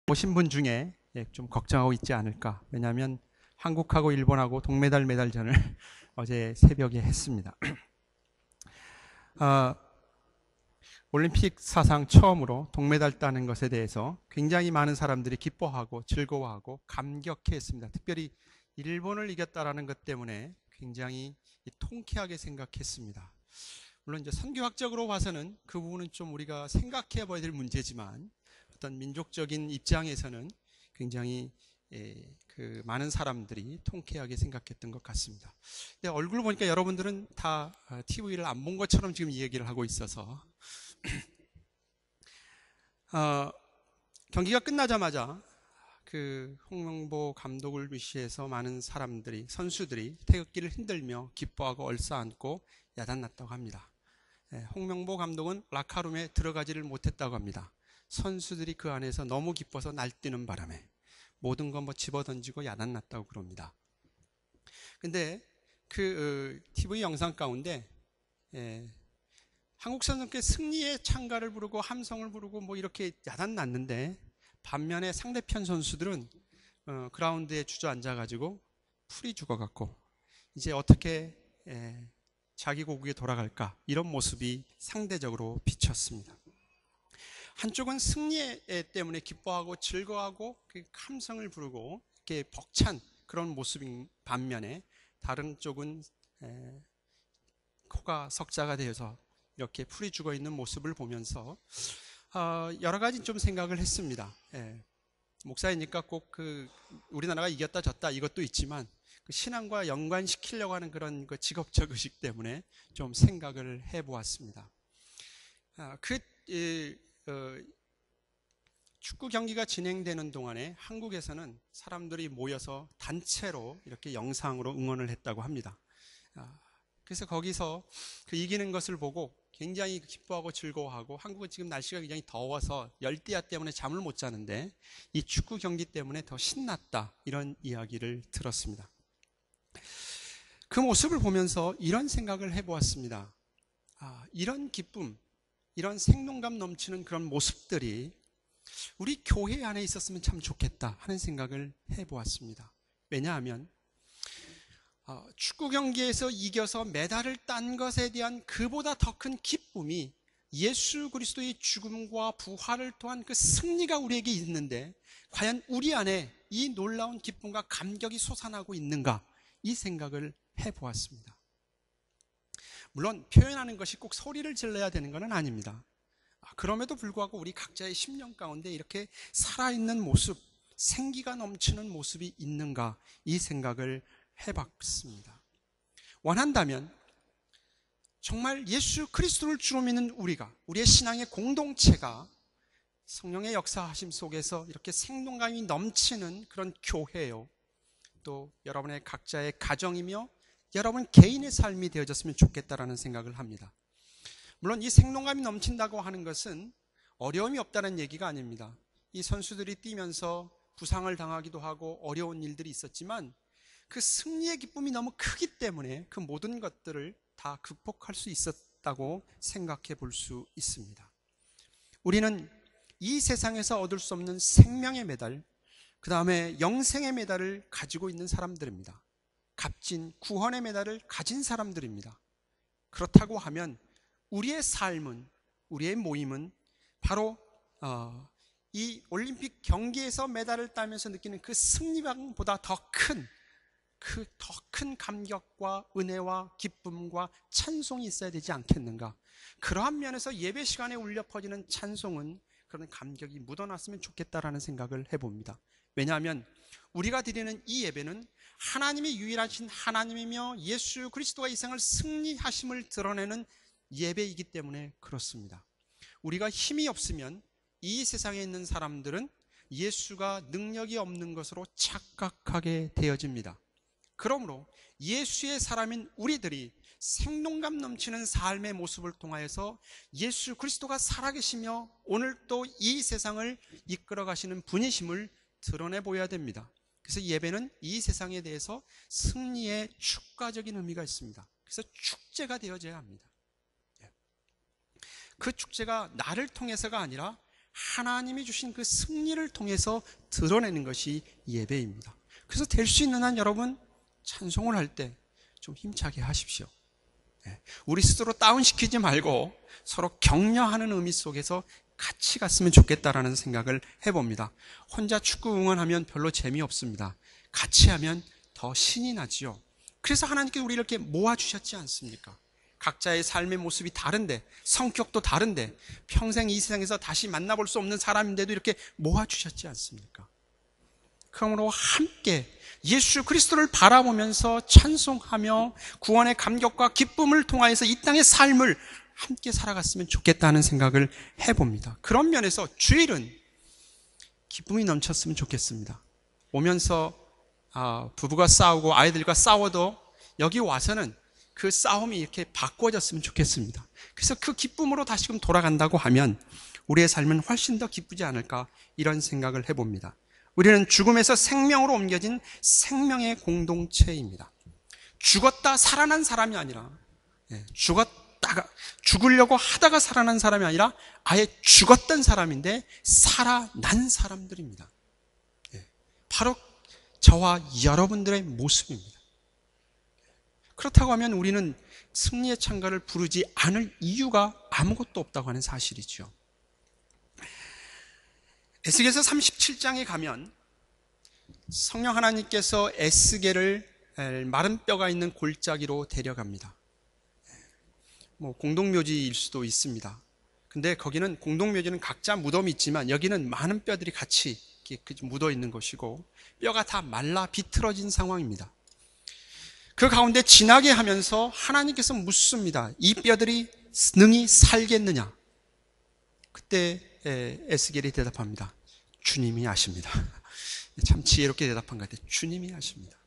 오신 분 중에 좀 걱정하고 있지 않을까. 왜냐하면 한국하고 일본하고 동메달 메달전을 어제 새벽에 했습니다. 올림픽 사상 처음으로 동메달 따는 것에 대해서 굉장히 많은 사람들이 기뻐하고 즐거워하고 감격해했습니다. 특별히 일본을 이겼다라는 것 때문에 굉장히 통쾌하게 생각했습니다. 물론 이제 선교학적으로 봐서는 그 부분은 좀 우리가 생각해 봐야 될 문제지만 어떤 민족적인 입장에서는 굉장히 많은 사람들이 통쾌하게 생각했던 것 같습니다. 근데 얼굴 보니까 여러분들은 다 TV를 안 본 것처럼 지금 이 얘기를 하고 있어서 경기가 끝나자마자 그 홍명보 감독을 위시해서 많은 사람들이, 선수들이 태극기를 흔들며 기뻐하고 얼싸안고 야단났다고 합니다. 홍명보 감독은 라카룸에 들어가지를 못했다고 합니다. 선수들이 그 안에서 너무 기뻐서 날뛰는 바람에 모든 거 집어던지고 야단났다고 그럽니다. 근데 그 TV 영상 가운데 한국 선수께 승리의 찬가를 부르고 함성을 부르고 이렇게 야단났는데, 반면에 상대편 선수들은 그라운드에 주저앉아가지고 풀이 죽어갖고 이제 어떻게 자기 고국에 돌아갈까, 이런 모습이 상대적으로 비쳤습니다. 한쪽은 승리 때문에 기뻐하고 즐거워하고 함성을 부르고 이렇게 벅찬 그런 모습인 반면에, 다른 쪽은 코가 석자가 되어서 이렇게 풀이 죽어 있는 모습을 보면서 여러 가지 좀 생각을 했습니다. 목사이니까 꼭 우리나라가 이겼다 졌다 이것도 있지만 신앙과 연관시키려고 하는 그런 직업적 의식 때문에 좀 생각을 해보았습니다. 축구 경기가 진행되는 동안에 한국에서는 사람들이 모여서 단체로 이렇게 영상으로 응원을 했다고 합니다. 그래서 거기서 이기는 것을 보고 굉장히 기뻐하고 즐거워하고, 한국은 지금 날씨가 굉장히 더워서 열대야 때문에 잠을 못 자는데 이 축구 경기 때문에 더 신났다, 이런 이야기를 들었습니다. 그 모습을 보면서 이런 생각을 해보았습니다. 이런 기쁨, 이런 생동감 넘치는 그런 모습들이 우리 교회 안에 있었으면 참 좋겠다 하는 생각을 해보았습니다. 왜냐하면 축구 경기에서 이겨서 메달을 딴 것에 대한 그보다 더 큰 기쁨이 예수 그리스도의 죽음과 부활을 통한 그 승리가 우리에게 있는데, 과연 우리 안에 이 놀라운 기쁨과 감격이 솟아나고 있는가, 이 생각을 해보았습니다. 물론 표현하는 것이 꼭 소리를 질러야 되는 것은 아닙니다. 그럼에도 불구하고 우리 각자의 심령 가운데 이렇게 살아있는 모습, 생기가 넘치는 모습이 있는가, 이 생각을 해봤습니다. 원한다면 정말 예수 그리스도를 주로 믿는 우리의 신앙의 공동체가 성령의 역사하심 속에서 이렇게 생동감이 넘치는 그런 교회요, 또 여러분의 각자의 가정이며 여러분 개인의 삶이 되어졌으면 좋겠다라는 생각을 합니다. 물론 이 생동감이 넘친다고 하는 것은 어려움이 없다는 얘기가 아닙니다. 이 선수들이 뛰면서 부상을 당하기도 하고 어려운 일들이 있었지만 그 승리의 기쁨이 너무 크기 때문에 그 모든 것들을 다 극복할 수 있었다고 생각해 볼 수 있습니다. 우리는 이 세상에서 얻을 수 없는 생명의 메달, 그 다음에 영생의 메달을 가지고 있는 사람들입니다. 값진 구원의 메달을 가진 사람들입니다. 그렇다고 하면 우리의 삶은, 우리의 모임은 바로 이 올림픽 경기에서 메달을 따면서 느끼는 그 승리보다 더 큰 감격과 은혜와 기쁨과 찬송이 있어야 되지 않겠는가. 그러한 면에서 예배 시간에 울려 퍼지는 찬송은 그런 감격이 묻어났으면 좋겠다라는 생각을 해봅니다. 왜냐하면 우리가 드리는 이 예배는 하나님이 유일하신 하나님이며 예수 그리스도가 이 생을 승리하심을 드러내는 예배이기 때문에 그렇습니다. 우리가 힘이 없으면 이 세상에 있는 사람들은 예수가 능력이 없는 것으로 착각하게 되어집니다. 그러므로 예수의 사람인 우리들이 생동감 넘치는 삶의 모습을 통하여서 예수 그리스도가 살아계시며 오늘 또 이 세상을 이끌어 가시는 분이심을 드러내 보여야 됩니다. 그래서 예배는 이 세상에 대해서 승리의 축가적인 의미가 있습니다. 그래서 축제가 되어져야 합니다. 그 축제가 나를 통해서가 아니라 하나님이 주신 그 승리를 통해서 드러내는 것이 예배입니다. 그래서 될 수 있는 한 여러분 찬송을 할 때 좀 힘차게 하십시오. 우리 스스로 다운시키지 말고 서로 격려하는 의미 속에서 같이 갔으면 좋겠다라는 생각을 해봅니다. 혼자 축구 응원하면 별로 재미없습니다. 같이 하면 더 신이 나지요. 그래서 하나님께서 우리를 이렇게 모아주셨지 않습니까? 각자의 삶의 모습이 다른데, 성격도 다른데, 평생 이 세상에서 다시 만나볼 수 없는 사람인데도 이렇게 모아주셨지 않습니까? 그러므로 함께 예수 그리스도를 바라보면서 찬송하며 구원의 감격과 기쁨을 통하여서 이 땅의 삶을 함께 살아갔으면 좋겠다는 생각을 해봅니다. 그런 면에서 주일은 기쁨이 넘쳤으면 좋겠습니다. 오면서 부부가 싸우고 아이들과 싸워도 여기 와서는 그 싸움이 이렇게 바꿔졌으면 좋겠습니다. 그래서 그 기쁨으로 다시금 돌아간다고 하면 우리의 삶은 훨씬 더 기쁘지 않을까, 이런 생각을 해봅니다. 우리는 죽음에서 생명으로 옮겨진 생명의 공동체입니다. 죽었다 살아난 사람이 아니라, 죽으려고 하다가 살아난 사람이 아니라 아예 죽었던 사람인데 살아난 사람들입니다. 바로 저와 여러분들의 모습입니다. 그렇다고 하면 우리는 승리의 찬가를 부르지 않을 이유가 아무것도 없다고 하는 사실이죠. 에스겔서 37장에 가면 성령 하나님께서 에스겔을 마른 뼈가 있는 골짜기로 데려갑니다. 공동묘지일 수도 있습니다. 근데 거기는, 공동묘지는 각자 무덤이 있지만 여기는 많은 뼈들이 같이 묻어 있는 것이고 뼈가 다 말라 비틀어진 상황입니다. 그 가운데 지나게 하면서 하나님께서 묻습니다. 이 뼈들이 능히 살겠느냐? 그때 에스겔이 대답합니다. 주님이 아십니다. 참 지혜롭게 대답한 것 같아요. 주님이 아십니다.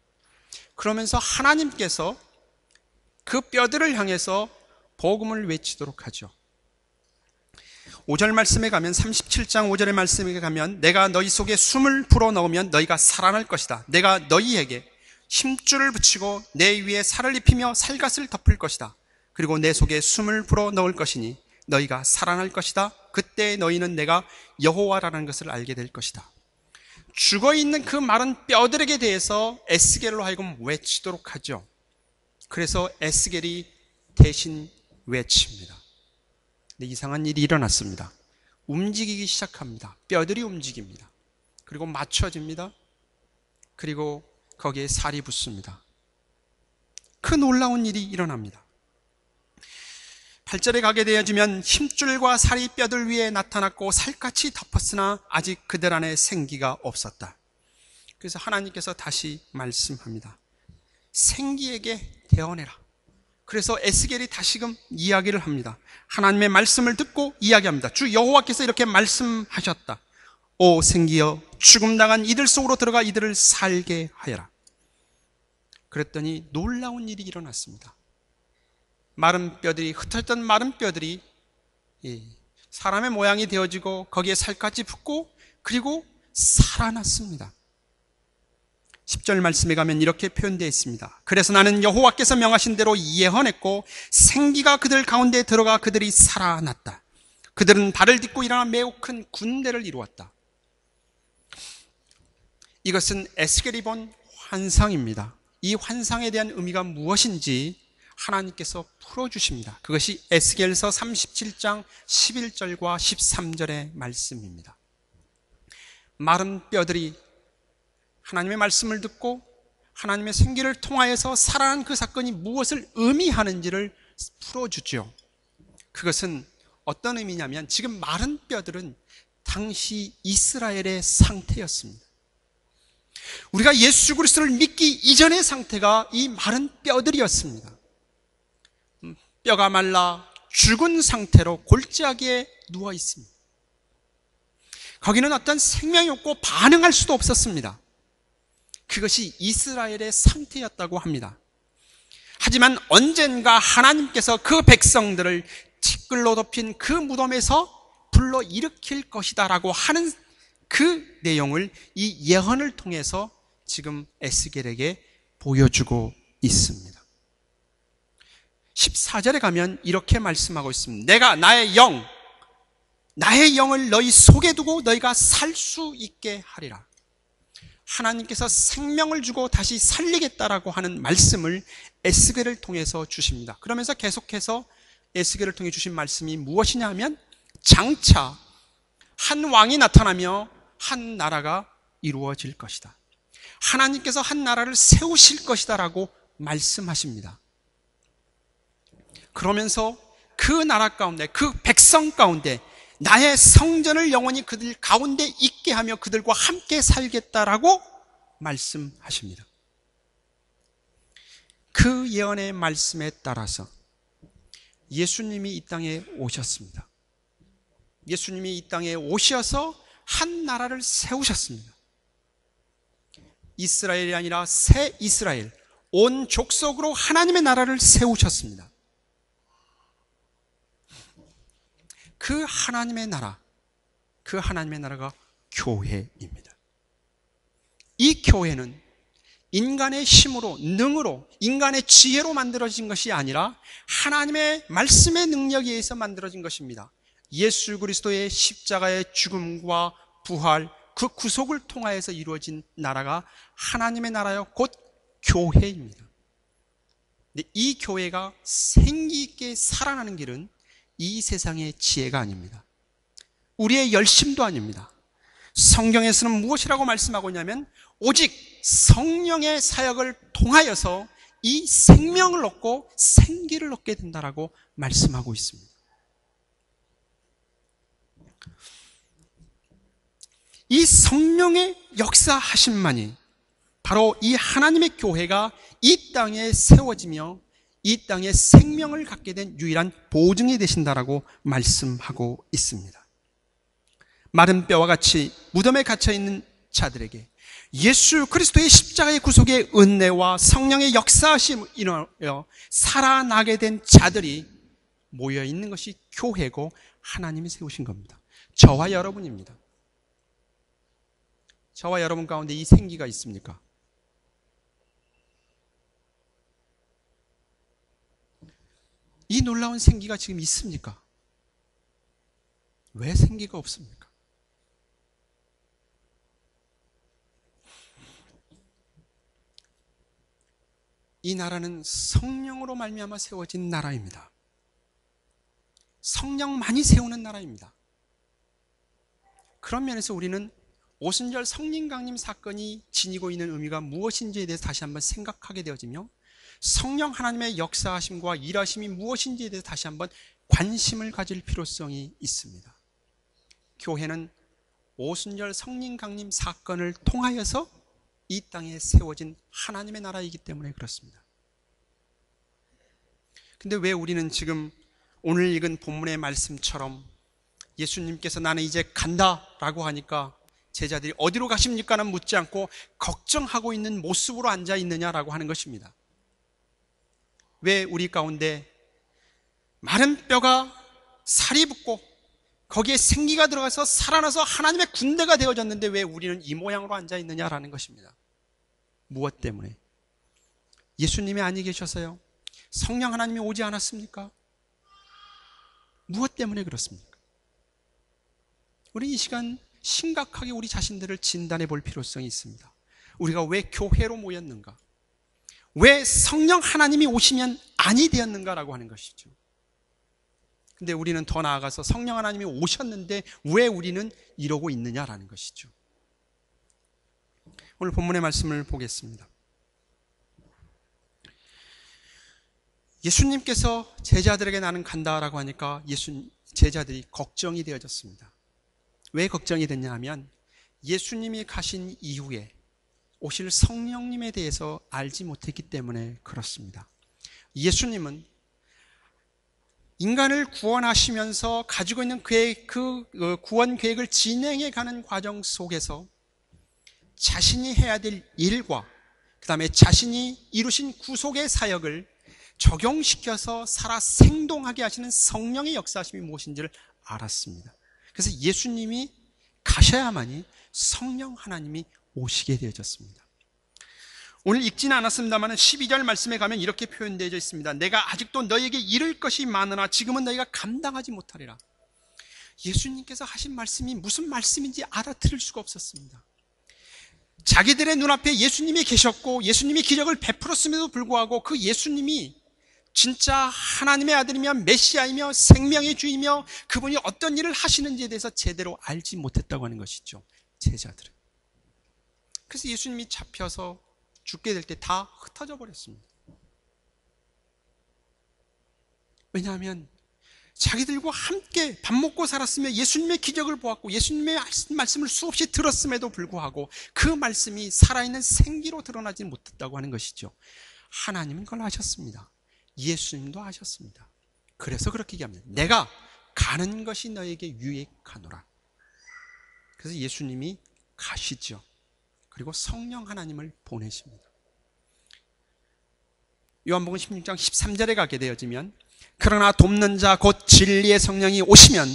그러면서 하나님께서 그 뼈들을 향해서 복음을 외치도록 하죠. 5절 말씀에 가면, 37장 5절의 말씀에 가면, 내가 너희 속에 숨을 불어넣으면 너희가 살아날 것이다. 내가 너희에게 힘줄을 붙이고 내 위에 살을 입히며 살갗을 덮을 것이다. 그리고 내 속에 숨을 불어넣을 것이니 너희가 살아날 것이다. 그때 너희는 내가 여호와라는 것을 알게 될 것이다. 죽어있는 그 마른 뼈들에게 대해서 에스겔로 하여금 외치도록 하죠. 그래서 에스겔이 대신 외칩니다. 근데 이상한 일이 일어났습니다. 움직이기 시작합니다. 뼈들이 움직입니다. 그리고 맞춰집니다. 그리고 거기에 살이 붙습니다. 그 놀라운 일이 일어납니다. 8절에 가게 되어지면 힘줄과 살이 뼈들 위에 나타났고 살갗이 덮었으나 아직 그들 안에 생기가 없었다. 그래서 하나님께서 다시 말씀합니다. 생기에게 대언해라. 그래서 에스겔이 다시금 이야기를 합니다. 하나님의 말씀을 듣고 이야기합니다. 주 여호와께서 이렇게 말씀하셨다. 오 생기여, 죽음당한 이들 속으로 들어가 이들을 살게 하여라. 그랬더니 놀라운 일이 일어났습니다. 마른 뼈들이, 흩어졌던 마른 뼈들이 사람의 모양이 되어지고 거기에 살갗이 붙고 그리고 살아났습니다. 10절 말씀에 가면 이렇게 표현되어 있습니다. 그래서 나는 여호와께서 명하신 대로 예언했고 생기가 그들 가운데 들어가 그들이 살아났다. 그들은 발을 딛고 일어나 매우 큰 군대를 이루었다. 이것은 에스겔이 본 환상입니다. 이 환상에 대한 의미가 무엇인지 하나님께서 풀어주십니다. 그것이 에스겔서 37장 11절과 13절의 말씀입니다. 마른 뼈들이 하나님의 말씀을 듣고 하나님의 생기를 통하여서 살아난 그 사건이 무엇을 의미하는지를 풀어주죠. 그것은 어떤 의미냐면, 지금 마른 뼈들은 당시 이스라엘의 상태였습니다. 우리가 예수 그리스도를 믿기 이전의 상태가 이 마른 뼈들이었습니다. 뼈가 말라 죽은 상태로 골짜기에 누워 있습니다. 거기는 어떤 생명이 없고 반응할 수도 없었습니다. 그것이 이스라엘의 상태였다고 합니다. 하지만 언젠가 하나님께서 그 백성들을 티끌로 덮인 그 무덤에서 불러 일으킬 것이다 라고 하는 그 내용을 이 예언을 통해서 지금 에스겔에게 보여주고 있습니다. 14절에 가면 이렇게 말씀하고 있습니다. 내가 나의 영, 나의 영을 너희 속에 두고 너희가 살 수 있게 하리라. 하나님께서 생명을 주고 다시 살리겠다라고 하는 말씀을 에스겔을 통해서 주십니다. 그러면서 계속해서 에스겔을 통해 주신 말씀이 무엇이냐 하면 장차 한 왕이 나타나며 한 나라가 이루어질 것이다. 하나님께서 한 나라를 세우실 것이다 라고 말씀하십니다. 그러면서 그 나라 가운데, 그 백성 가운데 나의 성전을 영원히 그들 가운데 있게 하며 그들과 함께 살겠다라고 말씀하십니다. 그 예언의 말씀에 따라서 예수님이 이 땅에 오셨습니다. 예수님이 이 땅에 오셔서 한 나라를 세우셨습니다. 이스라엘이 아니라 새 이스라엘, 온 족속으로 하나님의 나라를 세우셨습니다. 그 하나님의 나라, 그 하나님의 나라가 교회입니다. 이 교회는 인간의 힘으로, 능으로, 인간의 지혜로 만들어진 것이 아니라 하나님의 말씀의 능력에 의해서 만들어진 것입니다. 예수 그리스도의 십자가의 죽음과 부활, 그 구속을 통하여서 이루어진 나라가 하나님의 나라요, 곧 교회입니다. 근데 이 교회가 생기 있게 살아나는 길은 이 세상의 지혜가 아닙니다. 우리의 열심도 아닙니다. 성경에서는 무엇이라고 말씀하고 있냐면 오직 성령의 사역을 통하여서 이 생명을 얻고 생기를 얻게 된다라고 말씀하고 있습니다. 이 성령의 역사하심만이 바로 이 하나님의 교회가 이 땅에 세워지며 이 땅에 생명을 갖게 된 유일한 보증이 되신다라고 말씀하고 있습니다. 마른 뼈와 같이 무덤에 갇혀있는 자들에게 예수 그리스도의 십자가의 구속의 은혜와 성령의 역사하심을 인하여 살아나게 된 자들이 모여있는 것이 교회고 하나님이 세우신 겁니다. 저와 여러분입니다. 저와 여러분 가운데 이 생기가 있습니까? 이 놀라운 생기가 지금 있습니까? 왜 생기가 없습니까? 이 나라는 성령으로 말미암아 세워진 나라입니다. 성령만이 세우는 나라입니다. 그런 면에서 우리는 오순절 성령 강림 사건이 지니고 있는 의미가 무엇인지에 대해서 다시 한번 생각하게 되어지며 성령 하나님의 역사하심과 일하심이 무엇인지에 대해서 다시 한번 관심을 가질 필요성이 있습니다. 교회는 오순절 성령 강림 사건을 통하여서 이 땅에 세워진 하나님의 나라이기 때문에 그렇습니다. 근데 왜 우리는 지금 오늘 읽은 본문의 말씀처럼 예수님께서 나는 이제 간다라고 하니까 제자들이 어디로 가십니까는 묻지 않고 걱정하고 있는 모습으로 앉아 있느냐라고 하는 것입니다. 왜 우리 가운데 마른 뼈가 살이 붙고 거기에 생기가 들어가서 살아나서 하나님의 군대가 되어졌는데 왜 우리는 이 모양으로 앉아 있느냐라는 것입니다. 무엇 때문에? 예수님이 아니 계셔서요? 성령 하나님이 오지 않았습니까? 무엇 때문에 그렇습니까? 우리 이 시간 심각하게 우리 자신들을 진단해 볼 필요성이 있습니다. 우리가 왜 교회로 모였는가? 왜 성령 하나님이 오시면 아니 되었는가라고 하는 것이죠. 근데 우리는 더 나아가서 성령 하나님이 오셨는데 왜 우리는 이러고 있느냐라는 것이죠. 오늘 본문의 말씀을 보겠습니다. 예수님께서 제자들에게 나는 간다라고 하니까 제자들이 걱정이 되어졌습니다. 왜 걱정이 됐냐 하면 예수님이 가신 이후에 오실 성령님에 대해서 알지 못했기 때문에 그렇습니다. 예수님은 인간을 구원하시면서 가지고 있는 그 구원 계획을 진행해 가는 과정 속에서 자신이 해야 될 일과 그 다음에 자신이 이루신 구속의 사역을 적용시켜서 살아 생동하게 하시는 성령의 역사하심이 무엇인지를 알았습니다. 그래서 예수님이 가셔야만이 성령 하나님이 오시게 되어졌습니다. 오늘 읽지는 않았습니다만 12절 말씀에 가면 이렇게 표현되어 있습니다. 내가 아직도 너희에게 이를 것이 많으나 지금은 너희가 감당하지 못하리라. 예수님께서 하신 말씀이 무슨 말씀인지 알아들을 수가 없었습니다. 자기들의 눈앞에 예수님이 계셨고 예수님이 기적을 베풀었음에도 불구하고 그 예수님이 진짜 하나님의 아들이며 메시아이며 생명의 주이며 그분이 어떤 일을 하시는지에 대해서 제대로 알지 못했다고 하는 것이죠, 제자들은. 그래서 예수님이 잡혀서 죽게 될 때 다 흩어져 버렸습니다. 왜냐하면 자기들과 함께 밥 먹고 살았으며 예수님의 기적을 보았고 예수님의 말씀을 수없이 들었음에도 불구하고 그 말씀이 살아있는 생기로 드러나지 못했다고 하는 것이죠. 하나님은 그걸 아셨습니다. 예수님도 아셨습니다. 그래서 그렇게 얘기합니다. 내가 가는 것이 너에게 유익하노라. 그래서 예수님이 가시죠. 그리고 성령 하나님을 보내십니다. 요한복음 16장 13절에 가게 되어지면 그러나 돕는 자 곧 진리의 성령이 오시면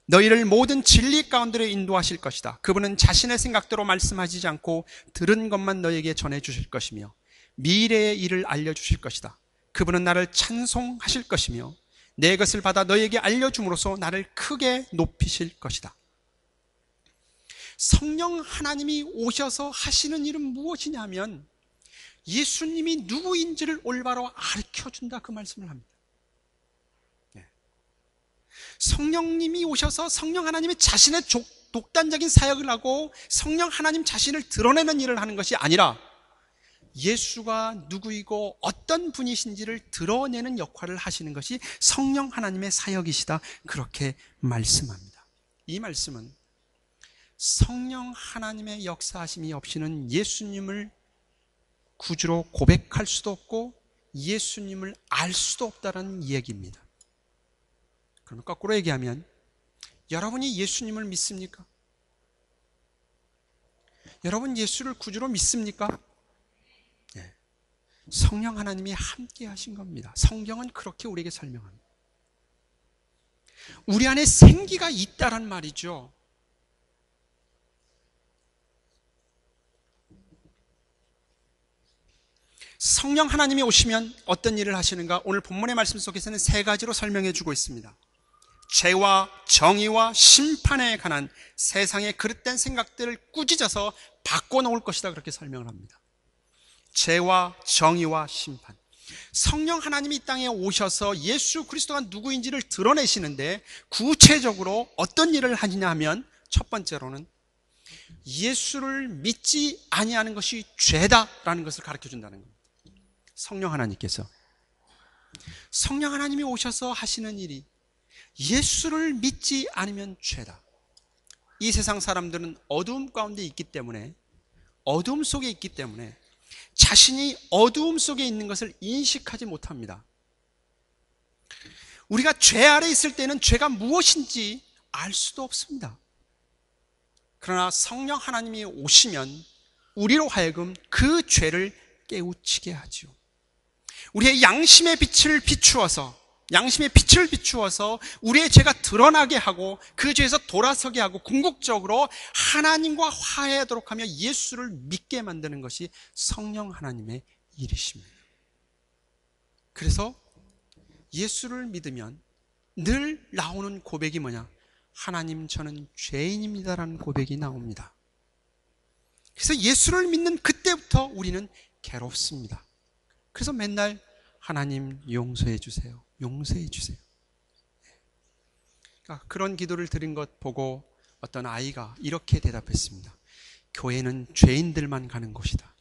너희를 모든 진리 가운데로 인도하실 것이다. 그분은 자신의 생각대로 말씀하시지 않고 들은 것만 너희에게 전해주실 것이며 미래의 일을 알려주실 것이다. 그분은 나를 찬송하실 것이며 내 것을 받아 너희에게 알려줌으로써 나를 크게 높이실 것이다. 성령 하나님이 오셔서 하시는 일은 무엇이냐면 예수님이 누구인지를 올바로 가르쳐준다, 그 말씀을 합니다. 성령님이 오셔서 성령 하나님이 자신의 독단적인 사역을 하고 성령 하나님 자신을 드러내는 일을 하는 것이 아니라 예수가 누구이고 어떤 분이신지를 드러내는 역할을 하시는 것이 성령 하나님의 사역이시다, 그렇게 말씀합니다. 이 말씀은 성령 하나님의 역사하심이 없이는 예수님을 구주로 고백할 수도 없고 예수님을 알 수도 없다는 얘기입니다. 그러면 거꾸로 얘기하면 여러분이 예수님을 믿습니까? 여러분 예수를 구주로 믿습니까? 네. 성령 하나님이 함께 하신 겁니다. 성경은 그렇게 우리에게 설명합니다. 우리 안에 생기가 있다란 말이죠. 성령 하나님이 오시면 어떤 일을 하시는가? 오늘 본문의 말씀 속에서는 세 가지로 설명해 주고 있습니다. 죄와 정의와 심판에 관한 세상의 그릇된 생각들을 꾸짖어서 바꿔놓을 것이다, 그렇게 설명을 합니다. 죄와 정의와 심판. 성령 하나님이 이 땅에 오셔서 예수 그리스도가 누구인지를 드러내시는데 구체적으로 어떤 일을 하느냐 하면 첫 번째로는 예수를 믿지 아니하는 것이 죄다라는 것을 가르쳐준다는 겁니다. 성령 하나님께서, 성령 하나님이 오셔서 하시는 일이 예수를 믿지 않으면 죄다. 이 세상 사람들은 어두움 가운데 있기 때문에, 어두움 속에 있기 때문에 자신이 어두움 속에 있는 것을 인식하지 못합니다. 우리가 죄 아래 있을 때는 죄가 무엇인지 알 수도 없습니다. 그러나 성령 하나님이 오시면 우리로 하여금 그 죄를 깨우치게 하죠. 우리의 양심의 빛을 비추어서 우리의 죄가 드러나게 하고 그 죄에서 돌아서게 하고 궁극적으로 하나님과 화해하도록 하며 예수를 믿게 만드는 것이 성령 하나님의 일이십니다. 그래서 예수를 믿으면 늘 나오는 고백이 뭐냐? 하나님, 저는 죄인입니다라는 고백이 나옵니다. 그래서 예수를 믿는 그때부터 우리는 괴롭습니다. 그래서 맨날 하나님 용서해 주세요, 용서해 주세요. 그러니까 그런 기도를 드린 것 보고 어떤 아이가 이렇게 대답했습니다. 교회는 죄인들만 가는 곳이다.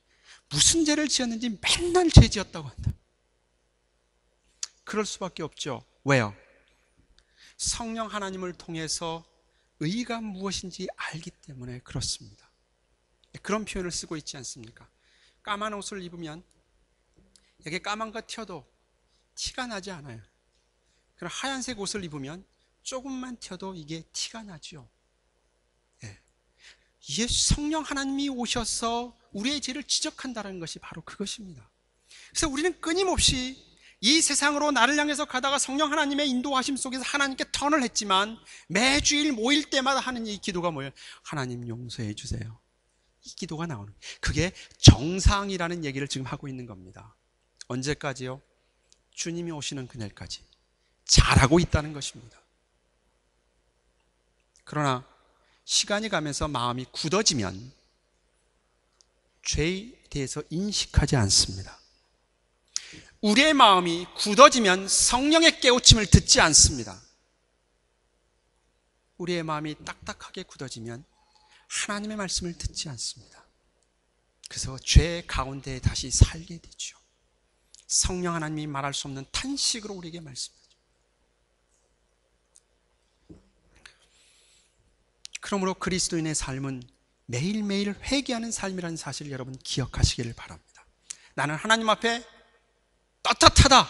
무슨 죄를 지었는지 맨날 죄 지었다고 한다. 그럴 수밖에 없죠. 왜요? 성령 하나님을 통해서 의가 무엇인지 알기 때문에 그렇습니다. 그런 표현을 쓰고 있지 않습니까? 까만 옷을 입으면 여기 까만 거 튀어도 티가 나지 않아요. 그럼 하얀색 옷을 입으면 조금만 튀어도 이게 티가 나죠. 성령 하나님이 오셔서 우리의 죄를 지적한다는 것이 바로 그것입니다. 그래서 우리는 끊임없이 이 세상으로 나를 향해서 가다가 성령 하나님의 인도하심 속에서 하나님께 턴을 했지만 매주일 모일 때마다 하는 이 기도가 뭐예요? 하나님 용서해 주세요. 이 기도가 나오는, 그게 정상이라는 얘기를 지금 하고 있는 겁니다. 언제까지요? 주님이 오시는 그날까지 잘하고 있다는 것입니다. 그러나 시간이 가면서 마음이 굳어지면 죄에 대해서 인식하지 않습니다. 우리의 마음이 굳어지면 성령의 깨우침을 듣지 않습니다. 우리의 마음이 딱딱하게 굳어지면 하나님의 말씀을 듣지 않습니다. 그래서 죄 가운데 다시 살게 되죠. 성령 하나님이 말할 수 없는 탄식으로 우리에게 말씀하죠. 그러므로 그리스도인의 삶은 매일매일 회개하는 삶이라는 사실을 여러분 기억하시기를 바랍니다. 나는 하나님 앞에 떳떳하다.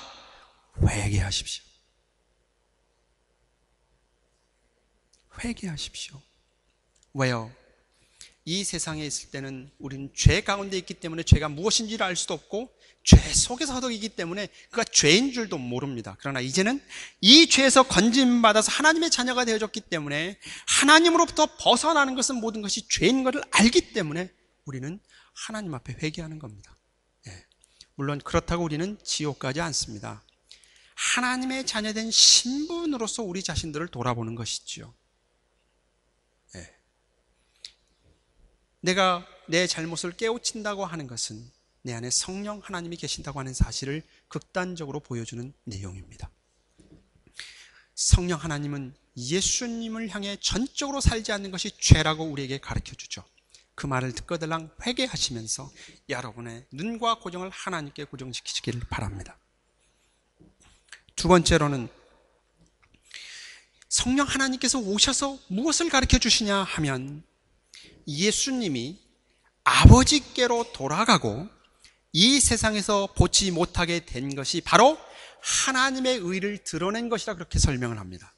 회개하십시오. 회개하십시오. 왜요? 이 세상에 있을 때는 우리는 죄 가운데 있기 때문에 죄가 무엇인지를 알 수도 없고 죄 속에서 허덕이기 때문에 그가 죄인 줄도 모릅니다. 그러나 이제는 이 죄에서 건짐받아서 하나님의 자녀가 되어졌기 때문에 하나님으로부터 벗어나는 것은 모든 것이 죄인 것을 알기 때문에 우리는 하나님 앞에 회개하는 겁니다. 물론 그렇다고 우리는 지옥 가지 않습니다. 하나님의 자녀된 신분으로서 우리 자신들을 돌아보는 것이죠. 내가 내 잘못을 깨우친다고 하는 것은 내 안에 성령 하나님이 계신다고 하는 사실을 극단적으로 보여주는 내용입니다. 성령 하나님은 예수님을 향해 전적으로 살지 않는 것이 죄라고 우리에게 가르쳐주죠. 그 말을 듣거들랑 회개하시면서 여러분의 눈과 고정을 하나님께 고정시키시기를 바랍니다. 두 번째로는 성령 하나님께서 오셔서 무엇을 가르쳐 주시냐 하면 예수님이 아버지께로 돌아가고 이 세상에서 보지 못하게 된 것이 바로 하나님의 의를 드러낸 것이라 그렇게 설명을 합니다.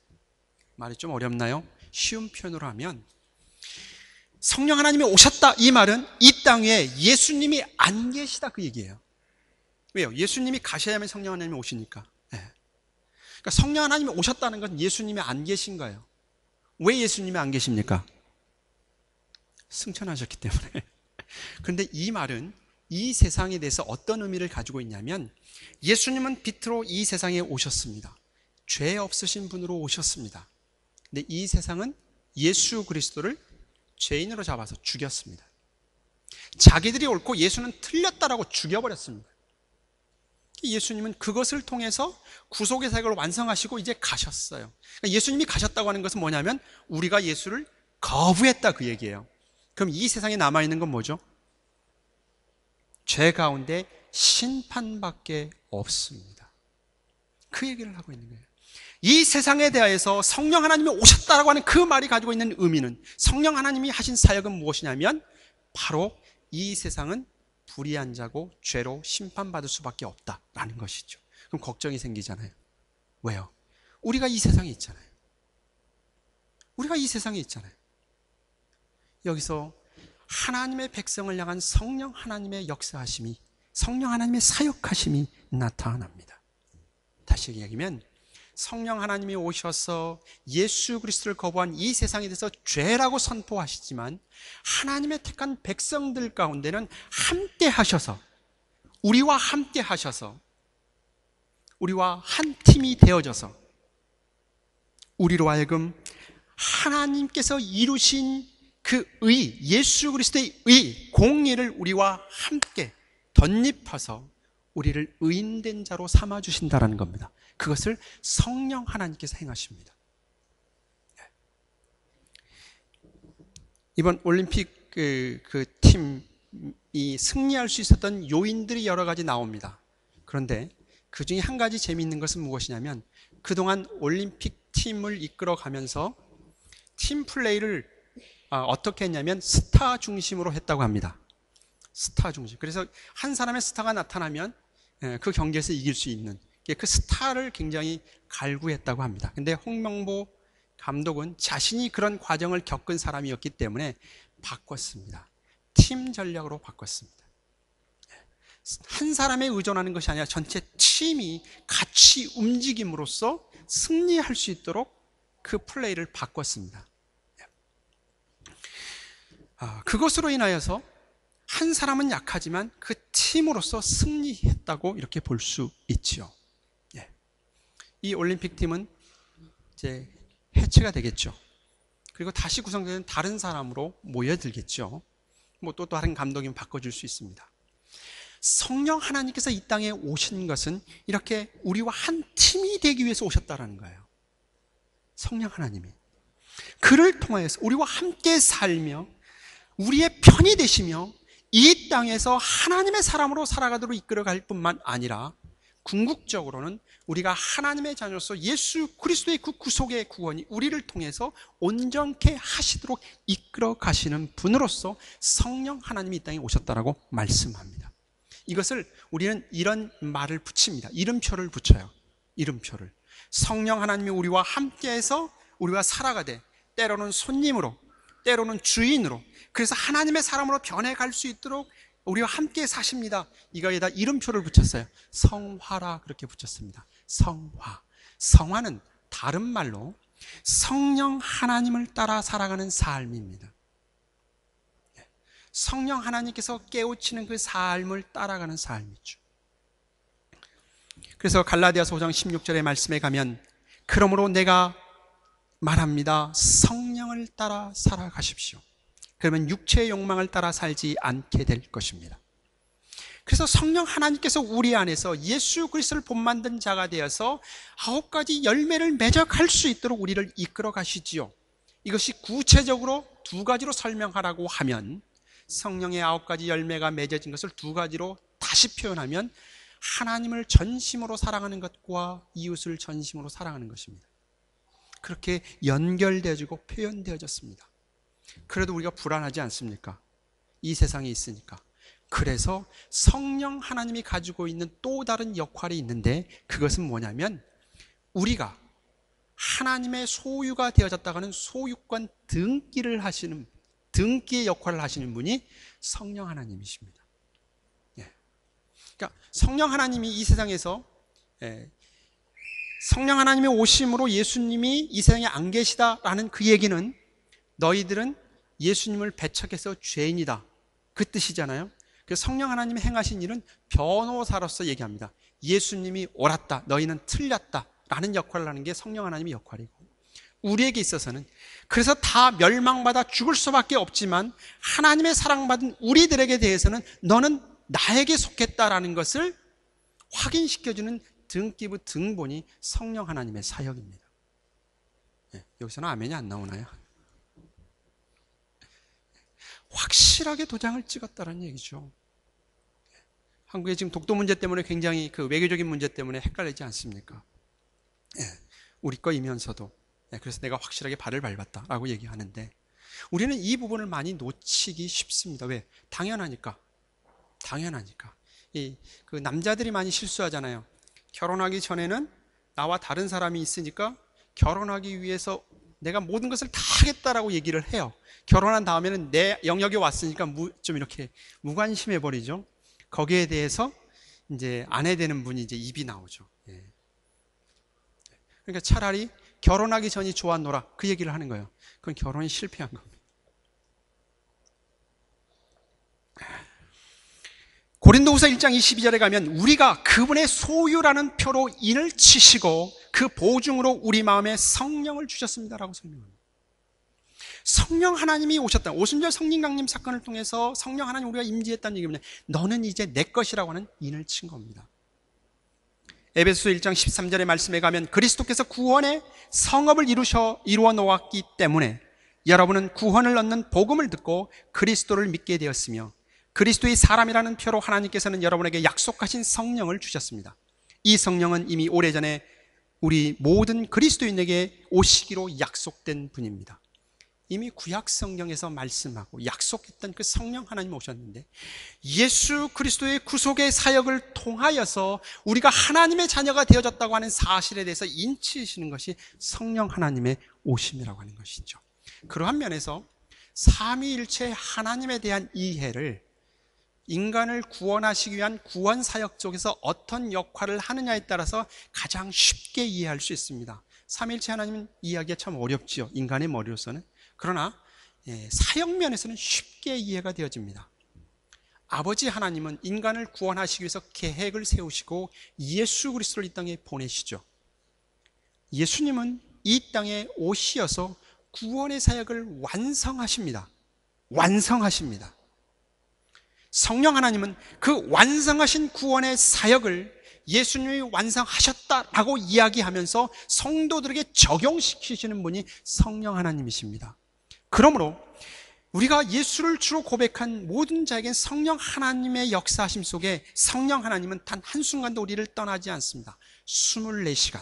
말이 좀 어렵나요? 쉬운 표현으로 하면 성령 하나님이 오셨다 이 말은 이 땅 위에 예수님이 안 계시다 그 얘기예요. 왜요? 예수님이 가셔야만 성령 하나님이 오시니까. 그러니까 성령 하나님이 오셨다는 건 예수님이 안 계신 거예요. 왜 예수님이 안 계십니까? 승천하셨기 때문에. 그런데 이 말은 이 세상에 대해서 어떤 의미를 가지고 있냐면 예수님은 빛으로 이 세상에 오셨습니다. 죄 없으신 분으로 오셨습니다. 근데 이 세상은 예수 그리스도를 죄인으로 잡아서 죽였습니다. 자기들이 옳고 예수는 틀렸다라고 죽여버렸습니다. 예수님은 그것을 통해서 구속의 사역을 완성하시고 이제 가셨어요. 그러니까 예수님이 가셨다고 하는 것은 뭐냐면 우리가 예수를 거부했다 그 얘기예요. 그럼 이 세상에 남아있는 건 뭐죠? 죄 가운데 심판밖에 없습니다. 그 얘기를 하고 있는 거예요. 이 세상에 대하여서 성령 하나님이 오셨다라고 하는 그 말이 가지고 있는 의미는 성령 하나님이 하신 사역은 무엇이냐면 바로 이 세상은 불의한 자고 죄로 심판받을 수밖에 없다라는 것이죠. 그럼 걱정이 생기잖아요. 왜요? 우리가 이 세상에 있잖아요. 우리가 이 세상에 있잖아요. 여기서 하나님의 백성을 향한 성령 하나님의 역사하심이, 성령 하나님의 사역하심이 나타납니다. 다시 얘기하면 성령 하나님이 오셔서 예수 그리스도를 거부한 이 세상에 대해서 죄라고 선포하시지만 하나님의 택한 백성들 가운데는 함께 하셔서, 우리와 함께 하셔서, 우리와 한 팀이 되어져서 우리로 하여금 하나님께서 이루신 그 의, 예수 그리스도의 의, 공의를 우리와 함께 덧입혀서 우리를 의인된 자로 삼아주신다는 겁니다. 그것을 성령 하나님께서 행하십니다. 이번 올림픽 그 팀이 승리할 수 있었던 요인들이 여러 가지 나옵니다. 그런데 그 중에 한 가지 재미있는 것은 무엇이냐면 그동안 올림픽 팀을 이끌어가면서 팀 플레이를 어떻게 했냐면 스타 중심으로 했다고 합니다. 스타 중심. 그래서 한 사람의 스타가 나타나면 그 경기에서 이길 수 있는 그 스타를 굉장히 갈구했다고 합니다. 근데 홍명보 감독은 자신이 그런 과정을 겪은 사람이었기 때문에 바꿨습니다. 팀 전략으로 바꿨습니다. 한 사람에 의존하는 것이 아니라 전체 팀이 같이 움직임으로써 승리할 수 있도록 그 플레이를 바꿨습니다. 그것으로 인하여서 한 사람은 약하지만 그 팀으로서 승리했다고 이렇게 볼 수 있지요. 이 올림픽 팀은 이제 해체가 되겠죠. 그리고 다시 구성되는 다른 사람으로 모여들겠죠. 뭐 또 다른 감독이면 바꿔줄 수 있습니다. 성령 하나님께서 이 땅에 오신 것은 이렇게 우리와 한 팀이 되기 위해서 오셨다라는 거예요. 성령 하나님이 그를 통하여서 우리와 함께 살며 우리의 편이 되시며 이 땅에서 하나님의 사람으로 살아가도록 이끌어갈 뿐만 아니라 궁극적으로는 우리가 하나님의 자녀로서 예수 그리스도의 그 구속의 구원이 우리를 통해서 온전케 하시도록 이끌어 가시는 분으로서 성령 하나님이 이 땅에 오셨다라고 말씀합니다. 이것을 우리는 이런 말을 붙입니다. 이름표를 붙여요. 이름표를. 성령 하나님이 우리와 함께해서 우리와 살아가되 때로는 손님으로 때로는 주인으로 그래서 하나님의 사람으로 변해갈 수 있도록 우리와 함께 사십니다. 이거에다 이름표를 붙였어요. 성화라 그렇게 붙였습니다. 성화. 성화는 다른 말로 성령 하나님을 따라 살아가는 삶입니다. 성령 하나님께서 깨우치는 그 삶을 따라가는 삶이죠. 그래서 갈라디아서 5장 16절의 말씀에 가면 그러므로 내가 말합니다. 성령을 따라 살아가십시오. 그러면 육체의 욕망을 따라 살지 않게 될 것입니다. 그래서 성령 하나님께서 우리 안에서 예수 그리스도를 본만든 자가 되어서 9가지 열매를 맺어갈 수 있도록 우리를 이끌어 가시지요. 이것이 구체적으로 2가지로 설명하라고 하면 성령의 9가지 열매가 맺어진 것을 2가지로 다시 표현하면 하나님을 전심으로 사랑하는 것과 이웃을 전심으로 사랑하는 것입니다. 그렇게 연결되어지고 표현되어졌습니다. 그래도 우리가 불안하지 않습니까? 이 세상에 있으니까. 그래서 성령 하나님이 가지고 있는 또 다른 역할이 있는데 그것은 뭐냐면 우리가 하나님의 소유가 되어졌다고 하는 소유권 등기를 하시는 등기의 역할을 하시는 분이 성령 하나님이십니다. 그러니까 성령 하나님이 이 세상에서 성령 하나님의 오심으로 예수님이 이 세상에 안 계시다라는 그 얘기는 너희들은 예수님을 배척해서 죄인이다 그 뜻이잖아요. 그래서 성령 하나님이 행하신 일은 변호사로서 얘기합니다. 예수님이 옳았다 너희는 틀렸다 라는 역할을 하는 게 성령 하나님의 역할이고 우리에게 있어서는 그래서 다 멸망받아 죽을 수밖에 없지만 하나님의 사랑받은 우리들에게 대해서는 너는 나에게 속했다라는 것을 확인시켜주는 등기부 등본이 성령 하나님의 사역입니다. 여기서는 아멘이 안 나오나요? 확실하게 도장을 찍었다는 얘기죠. 한국의 지금 독도 문제 때문에 굉장히 그 외교적인 문제 때문에 헷갈리지 않습니까? 우리 거이면서도 그래서 내가 확실하게 발을 밟았다라고 얘기하는데 우리는 이 부분을 많이 놓치기 쉽습니다. 왜? 당연하니까. 그 남자들이 많이 실수하잖아요. 결혼하기 전에는 나와 다른 사람이 있으니까 결혼하기 위해서 내가 모든 것을 다 하겠다라고 얘기를 해요. 결혼한 다음에는 내 영역에 왔으니까 좀 이렇게 무관심해 버리죠. 거기에 대해서 이제 아내 되는 분이 이제 입이 나오죠. 그러니까 차라리 결혼하기 전이 좋았노라 그 얘기를 하는 거예요. 그건 결혼이 실패한 겁니다. 고린도후서 1장 22절에 가면 우리가 그분의 소유라는 표로 인을 치시고 그 보증으로 우리 마음에 성령을 주셨습니다라고 설명합니다. 성령 하나님이 오셨다. 오순절 성령 강림 사건을 통해서 성령 하나님 우리가 임재했다는 얘기입니다. 너는 이제 내 것이라고 하는 인을 친 겁니다. 에베소서 1장 13절의 말씀에 가면 그리스도께서 구원의 성업을 이루어 놓았기 때문에 여러분은 구원을 얻는 복음을 듣고 그리스도를 믿게 되었으며 그리스도의 사람이라는 표로 하나님께서는 여러분에게 약속하신 성령을 주셨습니다. 이 성령은 이미 오래전에 우리 모든 그리스도인에게 오시기로 약속된 분입니다. 이미 구약 성경에서 말씀하고 약속했던 그 성령 하나님 오셨는데 예수 그리스도의 구속의 사역을 통하여서 우리가 하나님의 자녀가 되어졌다고 하는 사실에 대해서 인치시는 것이 성령 하나님의 오심이라고 하는 것이죠. 그러한 면에서 삼위일체 하나님에 대한 이해를 인간을 구원하시기 위한 구원 사역 쪽에서 어떤 역할을 하느냐에 따라서 가장 쉽게 이해할 수 있습니다. 삼위일체 하나님은 이해하기가 참 어렵지요. 인간의 머리로서는. 그러나 사역 면에서는 쉽게 이해가 되어집니다. 아버지 하나님은 인간을 구원하시기 위해서 계획을 세우시고 예수 그리스도를 이 땅에 보내시죠. 예수님은 이 땅에 오시어서 구원의 사역을 완성하십니다. 완성하십니다. 성령 하나님은 그 완성하신 구원의 사역을 예수님이 완성하셨다라고 이야기하면서 성도들에게 적용시키시는 분이 성령 하나님이십니다. 그러므로 우리가 예수를 주로 고백한 모든 자에겐 성령 하나님의 역사하심 속에 성령 하나님은 단 한순간도 우리를 떠나지 않습니다. 24시간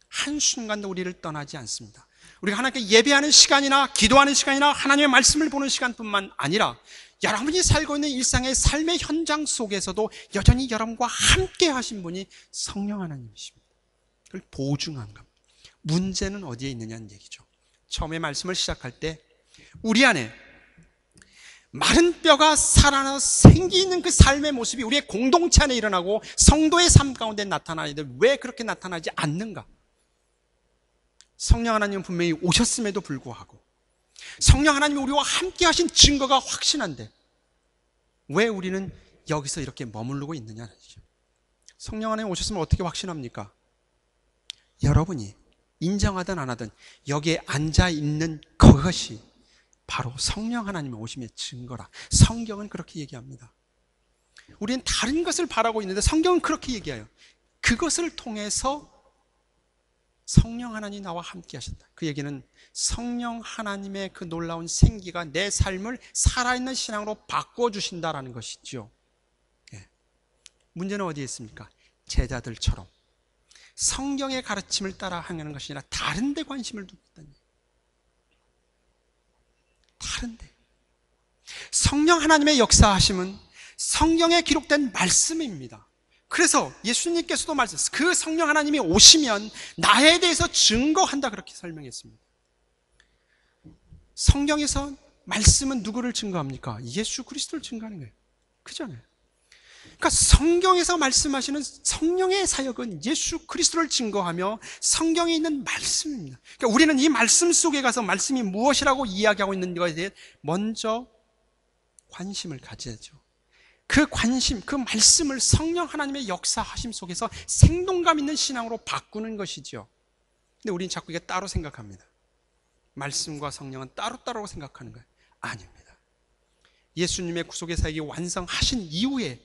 한순간도 우리를 떠나지 않습니다. 우리가 하나님께 예배하는 시간이나 기도하는 시간이나 하나님의 말씀을 보는 시간뿐만 아니라 여러분이 살고 있는 일상의 삶의 현장 속에서도 여전히 여러분과 함께 하신 분이 성령 하나님이십니다. 그걸 보증한 겁니다. 문제는 어디에 있느냐는 얘기죠. 처음에 말씀을 시작할 때 우리 안에 마른 뼈가 살아나 생기는 그 삶의 모습이 우리의 공동체 안에 일어나고 성도의 삶 가운데 나타나는데 왜 그렇게 나타나지 않는가? 성령 하나님은 분명히 오셨음에도 불구하고 성령 하나님이 우리와 함께 하신 증거가 확신한데 왜 우리는 여기서 이렇게 머무르고 있느냐는 거죠. 성령 하나님 오셨으면 어떻게 확신합니까? 여러분이 인정하든 안 하든 여기에 앉아있는 그것이 바로 성령 하나님의 오심의 증거라. 성경은 그렇게 얘기합니다. 우리는 다른 것을 바라고 있는데 성경은 그렇게 얘기해요. 그것을 통해서 성령 하나님이 나와 함께 하셨다. 그 얘기는 성령 하나님의 그 놀라운 생기가 내 삶을 살아있는 신앙으로 바꿔주신다라는 것이죠. 예. 문제는 어디에 있습니까? 제자들처럼 성경의 가르침을 따라 하는 것이 아니라 다른 데 관심을 두고 있다는 얘기예요. 다른 데. 성령 하나님의 역사하심은 성경에 기록된 말씀입니다. 그래서 예수님께서도 말씀하셨어요. 그 성령 하나님이 오시면 나에 대해서 증거한다 그렇게 설명했습니다. 성경에서 말씀은 누구를 증거합니까? 예수 그리스도를 증거하는 거예요. 그잖아요. 그러니까 성경에서 말씀하시는 성령의 사역은 예수 그리스도를 증거하며 성경에 있는 말씀입니다. 그러니까 우리는 이 말씀 속에 가서 말씀이 무엇이라고 이야기하고 있는 것에 대해 먼저 관심을 가져야죠. 그 관심, 그 말씀을 성령 하나님의 역사하심 속에서 생동감 있는 신앙으로 바꾸는 것이죠. 근데 우리는 자꾸 이게 따로 생각합니다. 말씀과 성령은 따로따로 생각하는 거예요. 아닙니다. 예수님의 구속의 사역이 완성하신 이후에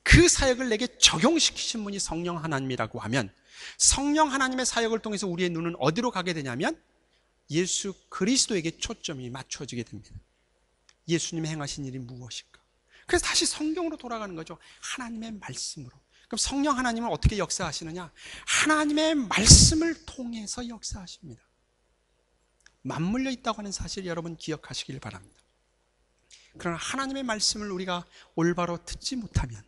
그 사역을 내게 적용시키신 분이 성령 하나님이라고 하면 성령 하나님의 사역을 통해서 우리의 눈은 어디로 가게 되냐면 예수 그리스도에게 초점이 맞춰지게 됩니다. 예수님이 행하신 일이 무엇일까? 그래서 다시 성경으로 돌아가는 거죠. 하나님의 말씀으로. 그럼 성령 하나님은 어떻게 역사하시느냐? 하나님의 말씀을 통해서 역사하십니다. 맞물려 있다고 하는 사실 여러분 기억하시길 바랍니다. 그러나 하나님의 말씀을 우리가 올바로 듣지 못하면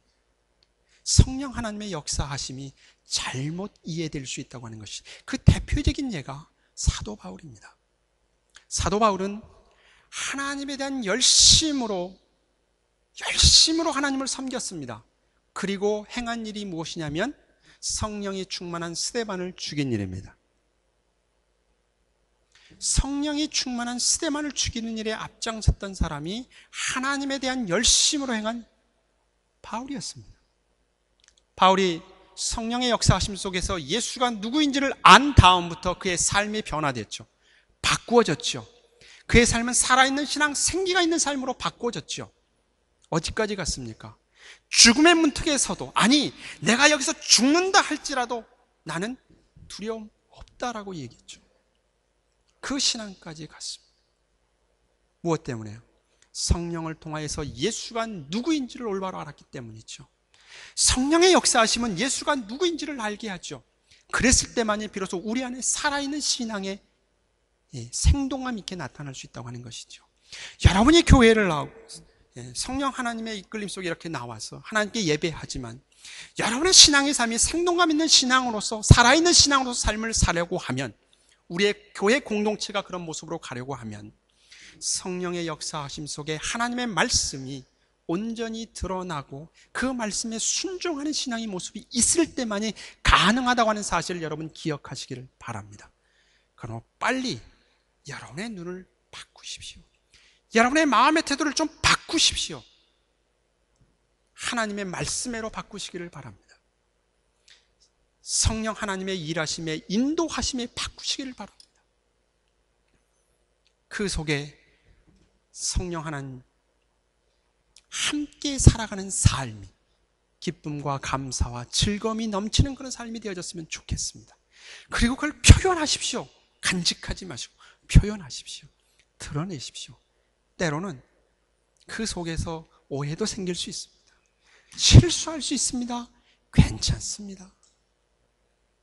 성령 하나님의 역사하심이 잘못 이해될 수 있다고 하는 것이 그 대표적인 예가 사도 바울입니다. 사도 바울은 하나님에 대한 열심으로 하나님을 섬겼습니다. 그리고 행한 일이 무엇이냐면 성령이 충만한 스데반을 죽인 일입니다. 성령이 충만한 스데반을 죽이는 일에 앞장섰던 사람이 하나님에 대한 열심으로 행한 바울이었습니다. 바울이 성령의 역사하심 속에서 예수가 누구인지를 안 다음부터 그의 삶이 변화됐죠. 바꾸어졌죠. 그의 삶은 살아있는 신앙, 생기가 있는 삶으로 바꾸어졌죠. 어디까지 갔습니까? 죽음의 문턱에서도 아니 내가 여기서 죽는다 할지라도 나는 두려움 없다라고 얘기했죠. 그 신앙까지 갔습니다. 무엇 때문에요? 성령을 통하여서 예수가 누구인지를 올바로 알았기 때문이죠. 성령의 역사하심은 예수가 누구인지를 알게 하죠. 그랬을 때만이 비로소 우리 안에 살아있는 신앙의 생동감 있게 나타날 수 있다고 하는 것이죠. 여러분이 교회를 나오고 성령 하나님의 이끌림 속에 이렇게 나와서 하나님께 예배하지만 여러분의 신앙의 삶이 생동감 있는 신앙으로서 살아있는 신앙으로서 삶을 살려고 하면 우리의 교회 공동체가 그런 모습으로 가려고 하면 성령의 역사하심 속에 하나님의 말씀이 온전히 드러나고 그 말씀에 순종하는 신앙의 모습이 있을 때만이 가능하다고 하는 사실을 여러분 기억하시기를 바랍니다. 그러나 빨리 여러분의 눈을 바꾸십시오. 여러분의 마음의 태도를 좀 바꾸십시오. 하나님의 말씀으로 바꾸시기를 바랍니다. 성령 하나님의 일하심에 인도하심에 바꾸시기를 바랍니다. 그 속에 성령 하나님 함께 살아가는 삶이 기쁨과 감사와 즐거움이 넘치는 그런 삶이 되어졌으면 좋겠습니다. 그리고 그걸 표현하십시오. 간직하지 마시고 표현하십시오. 드러내십시오. 때로는 그 속에서 오해도 생길 수 있습니다. 실수할 수 있습니다. 괜찮습니다.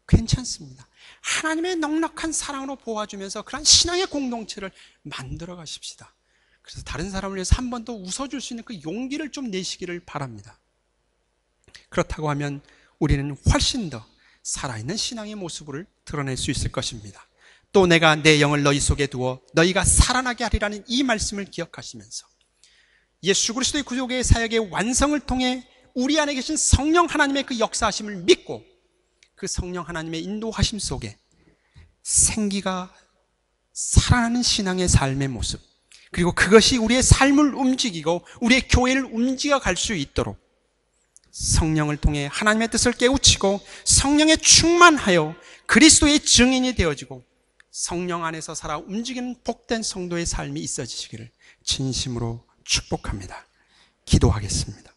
괜찮습니다. 하나님의 넉넉한 사랑으로 보아주면서 그런 신앙의 공동체를 만들어 가십시다. 그래서 다른 사람을 위해서 한 번 더 웃어줄 수 있는 그 용기를 좀 내시기를 바랍니다. 그렇다고 하면 우리는 훨씬 더 살아있는 신앙의 모습을 드러낼 수 있을 것입니다. 또 내가 내 영을 너희 속에 두어 너희가 살아나게 하리라는 이 말씀을 기억하시면서 예수 그리스도의 구속의 사역의 완성을 통해 우리 안에 계신 성령 하나님의 그 역사하심을 믿고 그 성령 하나님의 인도하심 속에 생기가 살아나는 신앙의 삶의 모습, 그리고 그것이 우리의 삶을 움직이고 우리의 교회를 움직여 갈 수 있도록 성령을 통해 하나님의 뜻을 깨우치고 성령에 충만하여 그리스도의 증인이 되어지고 성령 안에서 살아 움직이는 복된 성도의 삶이 있어지시기를 진심으로 축복합니다. 기도하겠습니다.